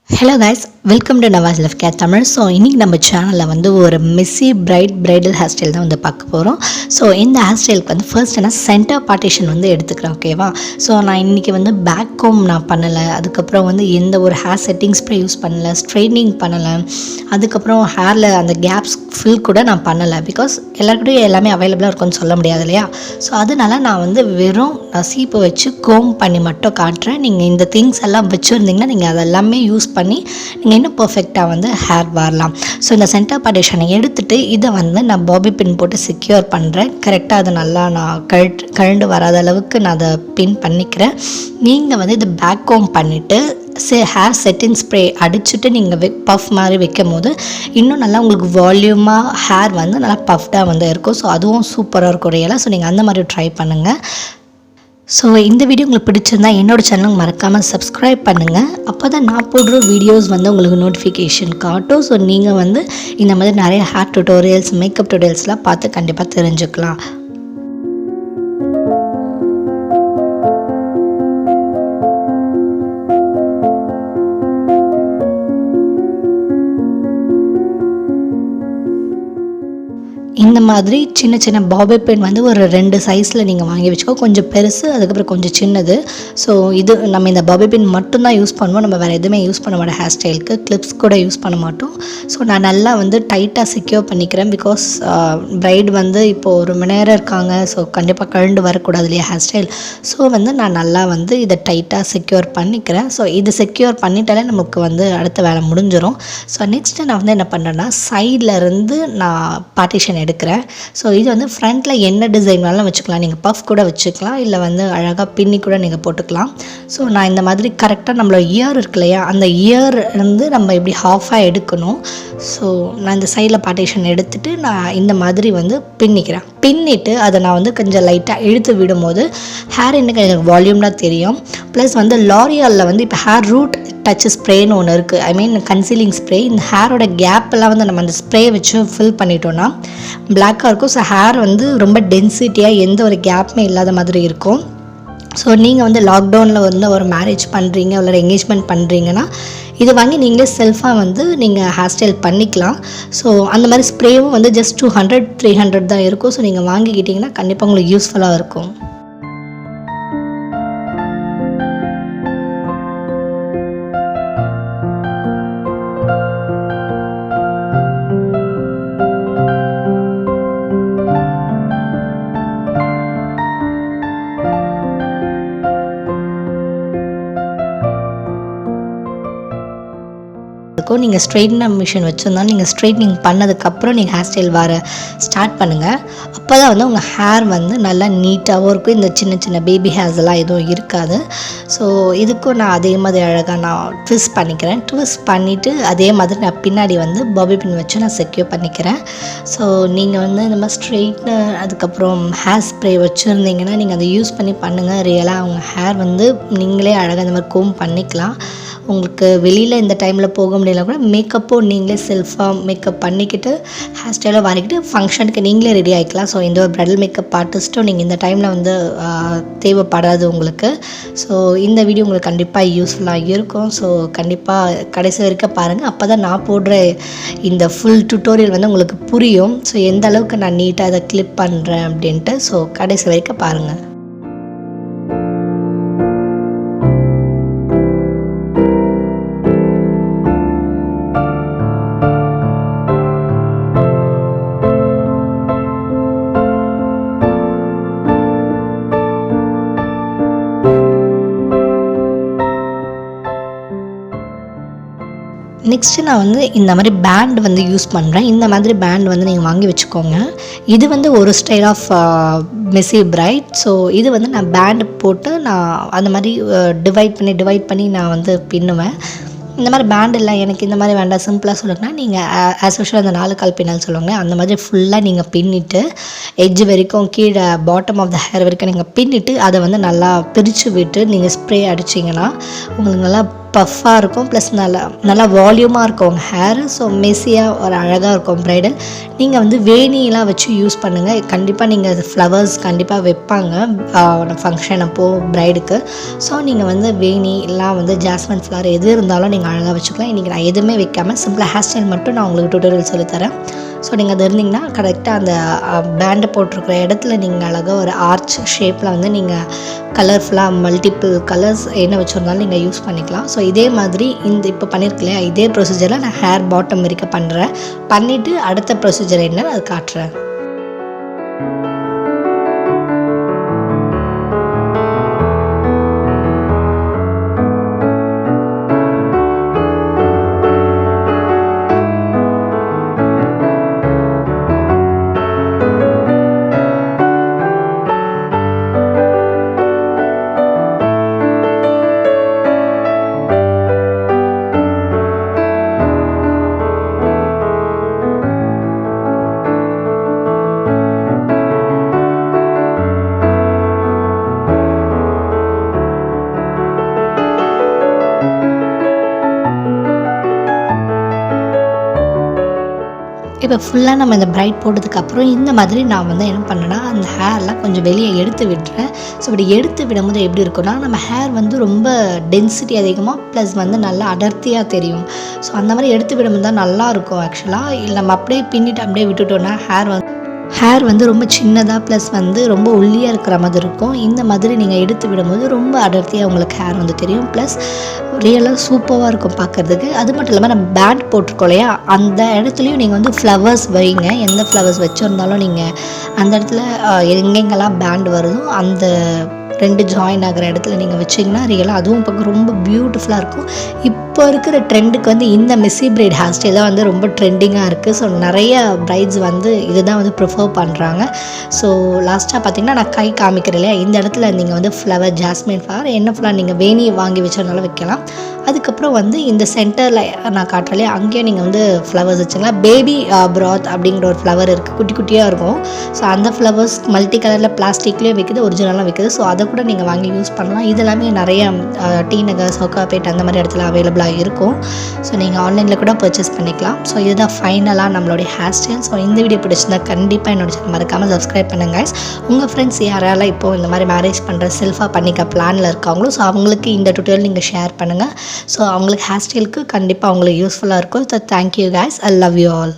Hello guys, welcome to Navas Love Care Tamil. So இன்னைக்கு நம்ம சேனல்ல வந்து ஒரு மெஸ்ஸி bridal hairstyle தான் வந்து பார்க்க போறோம். ஸோ இந்த ஹேர்ஸ்டைலுக்கு வந்து ஃபர்ஸ்ட் நான் சென்டர் பார்ட்டிஷன் வந்து எடுத்துக்கிறேன், ஓகேவா? ஸோ நான் இன்னைக்கு வந்து பேக் கோம் நான் பண்ணலை, அதுக்கப்புறம் வந்து எந்த ஒரு ஹேர் செட்டிங் ஸ்ப்ரே யூஸ் பண்ணலை, ஸ்ட்ரைட்னிங் பண்ணலை, அதுக்கப்புறம் ஹேரில் அந்த கேப்ஸ் ஃபில் கூட நான் பண்ணலை. பிகாஸ் எல்லாருக்கிட்டையும் எல்லாமே அவைலபிளாக இருக்கும்னு சொல்ல முடியாது இல்லையா? ஸோ அதனால நான் வந்து வெறும் சீப்பை வச்சு கோம் பண்ணி மட்டும் காட்டுறேன். நீங்கள் இந்த திங்ஸ் எல்லாம் வச்சுருந்தீங்கன்னா நீங்கள் அதெல்லாமே யூஸ் பண்ணி நீங்கள் இன்னும் பர்ஃபெக்டாக வந்து ஹேர் வரலாம். ஸோ இந்த சென்டர் பார்ட்டிஷனை எடுத்துகிட்டு இதை வந்து நான் பாபி பின் போட்டு செக்யூர் பண்ணுறேன். கரெக்டாக அதை நல்லா நான் கழண்டு வராத அளவுக்கு நான் அதை பின் பண்ணிக்கிறேன். நீங்கள் வந்து இதை பேக் கோம் பண்ணிவிட்டு ஹேர் செட்டிங் ஸ்ப்ரே அடிச்சுட்டு நீங்கள் பஃப் மாதிரி வைக்கும் போது இன்னும் நல்லா உங்களுக்கு வால்யூமாக ஹேர் வந்து நல்லா பஃப்டாக வந்து இருக்கும். ஸோ அதுவும் சூப்பராக இருக்கும் ரியலாக. ஸோ நீங்கள் அந்த மாதிரி ட்ரை பண்ணுங்கள். ஸோ இந்த வீடியோ உங்களுக்கு பிடிச்சிருந்தா என்னோடய சேனலுக்கு மறக்காமல் சப்ஸ்கிரைப் பண்ணுங்கள். அப்போ தான் நான் போடுற வீடியோஸ் வந்து உங்களுக்கு நோட்டிஃபிகேஷன் காட்டும். ஸோ நீங்கள் வந்து இந்த மாதிரி நிறைய ஹேர் டுட்டோரியல்ஸ், மேக்கப் டுட்டோரியல்ஸ்லாம் பார்த்து கண்டிப்பாக தெரிஞ்சுக்கலாம். இந்த மாதிரி சின்ன சின்ன பாபி பின் வந்து ஒரு 2 சைஸில் நீங்கள் வாங்கி வச்சுக்கோ. கொஞ்சம் பெருசு, அதுக்கப்புறம் கொஞ்சம் சின்னது. ஸோ இது நம்ம இந்த பாபி பின் மட்டும்தான் யூஸ் பண்ணுவோம், நம்ம வேறு எதுவுமே யூஸ் பண்ண மாட்டோம். ஹேர் ஸ்டைலுக்கு கிளிப்ஸ் கூட யூஸ் பண்ண மாட்டோம். ஸோ நான் நல்லா வந்து டைட்டாக செக்யூர் பண்ணிக்கிறேன். பிகாஸ் பிரைட் வந்து இப்போது ஒரு மணி நேரம் இருக்காங்க. ஸோ கண்டிப்பாக கழண்டு வரக்கூடாது இல்லையா ஹேர் ஸ்டைல். ஸோ வந்து நான் நல்லா வந்து இதை டைட்டாக செக்யூர் பண்ணிக்கிறேன். ஸோ இது செக்யூர் பண்ணிட்டாலே நமக்கு வந்து அடுத்த வேலை முடிஞ்சிடும். ஸோ நெக்ஸ்ட்டு நான் வந்து என்ன பண்ணுறேன்னா சைடில் இருந்து நான் பார்ட்டிஷன் எடுக்கிறேன். ஸோ இது வந்து ஃப்ரண்ட்டில் என்ன டிசைன் வேணாலும் வச்சுக்கலாம். நீங்கள் பஃப் கூட வச்சுக்கலாம், இல்லை வந்து அழகாக பின்னி கூட நீங்கள் போட்டுக்கலாம். ஸோ நான் இந்த மாதிரி கரெக்டாக நம்மளோட இயர் இருக்கு இல்லையா, அந்த இயர் வந்து நம்ம இப்படி ஹாஃபாக எடுக்கணும். ஸோ நான் இந்த சைடில் பார்ட்டிஷன் எடுத்துகிட்டு நான் இந்த மாதிரி வந்து பின்னிக்கிறேன். பின்னிட்டு அதை நான் வந்து கொஞ்சம் லைட்டாக இழுத்து விடும்போது ஹேர் இன்னும் எனக்கு வால்யூம்டாக தெரியும். ப்ளஸ் வந்து லாரியாலில் வந்து இப்போ ஹேர் ரூட் டச் ஸ்ப்ரேன்னு ஒன்று இருக்குது. ஐ மீன் கன்சீலிங் ஸ்ப்ரே. இந்த ஹேரோட கேப்பெல்லாம் வந்து நம்ம அந்த ஸ்ப்ரே வச்சு ஃபில் பண்ணிட்டோன்னா பிளாக்காக இருக்கும். ஸோ ஹேர் வந்து ரொம்ப டென்சிட்டியாக எந்த ஒரு கேப்புமே இல்லாத மாதிரி இருக்கும். ஸோ நீங்கள் வந்து லாக்டவுனில் வந்து ஒரு மேரேஜ் பண்ணுறீங்க, ஒரு என்கேஜ்மெண்ட் பண்ணுறீங்கன்னா இது வாங்கி நீங்களே செல்ஃபாக வந்து நீங்கள் ஹேர் ஸ்டைல் பண்ணிக்கலாம். ஸோ அந்த மாதிரி ஸ்ப்ரேவும் வந்து ஜஸ்ட் 200-300 தான் இருக்கும். ஸோ நீங்கள் வாங்கிக்கிட்டிங்கன்னா கண்டிப்பாக உங்களுக்கு யூஸ்ஃபுல்லாக இருக்கும். நீங்கள் ஸ்ட்ரைட்னர் மிஷின் வச்சுருந்தாலும் நீங்கள் ஸ்ட்ரைட்னிங் பண்ணதுக்கப்புறம் நீங்கள் ஹேர் ஸ்டைல் வர ஸ்டார்ட் பண்ணுங்கள். அப்போ தான் வந்து உங்கள் ஹேர் வந்து நல்லா நீட்டாகவும் இருக்கும். இந்த சின்ன சின்ன பேபி ஹேர்ஸ் எல்லாம் எதுவும் இருக்காது. ஸோ இதுக்கும் நான் அதே மாதிரி அழகாக நான் ட்விஸ்ட் பண்ணிக்கிறேன். ட்விஸ்ட் பண்ணிவிட்டு அதே மாதிரி நான் பின்னாடி வந்து பாபி பின் வச்சு நான் செக்யூர் பண்ணிக்கிறேன். ஸோ நீங்கள் வந்து இந்த மாதிரி ஸ்ட்ரைட்னர் அதுக்கப்புறம் ஹேர் ஸ்ப்ரே வச்சுருந்தீங்கன்னா நீங்கள் அதை யூஸ் பண்ணி பண்ணுங்கள். ரியலாக அவங்க ஹேர் வந்து நீங்களே அழகாக இந்த மாதிரி கோம் பண்ணிக்கலாம். உங்களுக்கு வெளியில் இந்த டைமில் போக முடியல கூட மேக்கப்பும் நீங்களே செல்ஃபாக மேக்கப் பண்ணிக்கிட்டு ஹேர் ஸ்டைலாக வாங்கிக்கிட்டு ஃபங்க்ஷனுக்கு நீங்களே ரெடி ஆகிக்கலாம். ஸோ இந்த ஒரு ப்ரைடல் மேக்கப் ஆர்டிஸ்ட்டும் நீங்கள் இந்த டைமில் வந்து தேவைப்படாது உங்களுக்கு. ஸோ இந்த வீடியோ உங்களுக்கு கண்டிப்பாக யூஸ்ஃபுல்லாக இருக்கும். ஸோ கண்டிப்பாக கடைசி வரைக்கும் பாருங்கள். அப்போ தான் நான் போடுற இந்த ஃபுல் டுட்டோரியல் வந்து உங்களுக்கு புரியும். ஸோ எந்த அளவுக்கு நான் நீட்டாக அதை கிளிப் பண்ணுறேன் அப்படின்ட்டு. ஸோ கடைசி வரைக்கும் பாருங்கள். நெக்ஸ்ட்டு நான் வந்து இந்த மாதிரி பேண்ட் வந்து யூஸ் பண்ணுறேன். இந்த மாதிரி பேண்ட் வந்து நீங்கள் வாங்கி வச்சுக்கோங்க. இது வந்து ஒரு style of messy bright. So இது வந்து நான் பேண்ட் போட்டு நான் அந்த மாதிரி டிவைட் பண்ணி நான் வந்து பின்னுவேன். இந்த மாதிரி பேண்ட் இல்லை எனக்கு இந்த மாதிரி வேண்டாம், சிம்பிளாக சொல்லுங்கன்னா நீங்கள் ஆஸ் யூஷுவல் அந்த 4 கால் பின்னல் சொல்லுவாங்க அந்த மாதிரி ஃபுல்லாக நீங்கள் பின்னிட்டு எட்ஜ் வரைக்கும் கீழே பாட்டம் ஆஃப் த ஹேர் வரைக்கும் நீங்கள் பின்னிட்டு அதை வந்து நல்லா பிரித்து விட்டு நீங்கள் ஸ்ப்ரே அடிச்சிங்கன்னா உங்களுக்கு நல்லா பஃப்பாக இருக்கும், ப்ளஸ் நல்லா வால்யூமாக இருக்கும் உங்கள் ஹேரு. ஸோ மெஸ்ஸியாக ஒரு அழகாக இருக்கும் ப்ரைடல். நீங்கள் வந்து வேணியெலாம் வச்சு யூஸ் பண்ணுங்கள். கண்டிப்பாக நீங்கள் ஃப்ளவர்ஸ் கண்டிப்பாக வைப்பாங்க ஃபங்க்ஷன் அப்போது ப்ரைடுக்கு. ஸோ நீங்கள் வந்து வேணி எல்லாம் வந்து ஜாஸ்மின் ஃப்ளவர் எது இருந்தாலும் நீங்கள் அழகாக வச்சுக்கலாம். இன்றைக்கி நான் எதுவுமே வைக்காமல் சிம்பிளாக ஹேர் ஸ்டைல் மட்டும் நான் உங்களுக்கு டியூட்டோரியல் சொல்லித்தரேன். ஸோ நீங்கள் அது இருந்தீங்கன்னா கரெக்டாக அந்த பேண்டை போட்டிருக்கிற இடத்துல நீங்கள் அழகாக ஒரு ஆர்ச் ஷேப்பில் வந்து நீங்கள் கலர்ஃபுல்லாக மல்டிபிள் கலர்ஸ் என்ன வச்சுருந்தாலும் நீங்கள் யூஸ் பண்ணிக்கலாம். ஸோ இதே மாதிரி இப்போ பண்ணியிருக்கலையா இதே ப்ரொசீஜரில் நான் ஹேர் பாட்டம் வரைக்கும் பண்ணுறேன். பண்ணிவிட்டு அடுத்த ப்ரொசீஜர் என்னன்னு அது காட்டுறேன். இப்போ ஃபுல்லாக நம்ம இந்த பிரைட் போட்டதுக்கப்புறம் இந்த மாதிரி நான் வந்து என்ன பண்ணேன்னா அந்த ஹேர்லாம் கொஞ்சம் வெளியே எடுத்து விடுறேன். ஸோ இப்படி எடுத்து விடும்போது எப்படி இருக்குன்னா நம்ம ஹேர் வந்து ரொம்ப டென்சிட்டி அதிகமாக ப்ளஸ் வந்து நல்லா அடர்த்தியாக தெரியும். ஸோ அந்த மாதிரி எடுத்து விடும்போது தான் நல்லாயிருக்கும் ஆக்சுவலாக. இல்லை நம்ம அப்படியே பின்னிட்டு அப்படியே விட்டுட்டோன்னா ஹேர் வந்து ரொம்ப சின்னதாக ப்ளஸ் வந்து ரொம்ப ஒல்லியாக இருக்கிற மாதிரி இருக்கும். இந்த மாதிரி நீங்கள் எடுத்து விடும்போது ரொம்ப அடர்த்தியாக உங்களுக்கு ஹேர் வந்து தெரியும். ப்ளஸ் ரியலாக சூப்பராக இருக்கும் பார்க்குறதுக்கு. அது மட்டும் இல்லாமல் நம்ம பேண்ட் போட்டிருக்கோம் இல்லையா, அந்த இடத்துலையும் நீங்கள் வந்து ஃப்ளவர்ஸ் வைங்க. எந்த ஃப்ளவர்ஸ் வச்சுருந்தாலும் நீங்கள் அந்த இடத்துல எங்கெங்கெல்லாம் பேண்ட் வருதோ அந்த 2 ஜாயின் ஆகிற இடத்துல நீங்கள் வச்சிங்கன்னா ரியலாக அதுவும் பார்க்க ரொம்ப பியூட்டிஃபுல்லாக இருக்கும். இப்போ இருக்கிற ட்ரெண்டுக்கு வந்து இந்த மெஸ்ஸி பிரைட் ஹேர் ஸ்டைல் தான் வந்து ரொம்ப ட்ரெண்டிங்காக இருக்குது. ஸோ நிறைய பிரைட்ஸ் வந்து இதுதான் வந்து ப்ரிஃபர் பண்ணுறாங்க. ஸோ லாஸ்ட்டாக பார்த்தீங்கன்னா நான் கை காமிக்கிறேன் இல்லையா, இந்த இடத்துல நீங்கள் வந்து ஃப்ளவர் ஜாஸ்மின் ஃப்ளவர் என்ன ஃப்ளவர் நீங்கள் வேணியை வாங்கி வச்சதுனால வைக்கலாம். அதுக்கப்புறம் வந்து இந்த சென்டரில் நான் காட்டுறேன் அங்கேயும் நீங்கள் வந்து ஃப்ளவர்ஸ் வச்சுக்கலாம். பேபி ப்ராத் அப்படிங்கிற ஒரு ஃப்ளவர் இருக்குது, குட்டி குட்டியாக இருக்கும். ஸோ அந்த ஃப்ளவர்ஸ் மல்டி கலரில் பிளாஸ்டிக்லேயும் விற்குது, ஒரிஜினலாக விற்குது. ஸோ அதை கூட நீங்கள் வாங்கி யூஸ் பண்ணலாம். இதெல்லாமே நிறைய டி நகர், சவுகாப்பேட் அந்த மாதிரி இடத்துல அவைலபிளாக இருக்கும். ஸோ நீங்கள் ஆன்லைனில் கூட பர்ச்சேஸ் பண்ணிக்கலாம். ஸோ இதுதான் ஃபைனலாக நம்மளுடைய ஹேர் ஸ்டைல். ஸோ இந்த வீடியோ பிடிச்சிருந்தா கண்டிப்பாக என்னோட சேனல் மறக்காமல் சப்ஸ்கிரைப் பண்ணுங்க. உங்கள் ஃப்ரெண்ட்ஸ் யாரால இப்போது இந்த மாதிரி மேரேஜ் பண்ணுற செல்ஃபாக பண்ணிக்க பிளானில் இருக்காங்களோ ஸோ அவங்களுக்கு இந்த டுட்டோரியல் நீங்கள் ஷேர் பண்ணுங்கள். ஸோ அவங்களுக்கு ஹேர் ஸ்டைலுக்கு கண்டிப்பாக அவங்களுக்கு யூஸ்ஃபுல்லாக இருக்கும். So thank you guys, I love you all.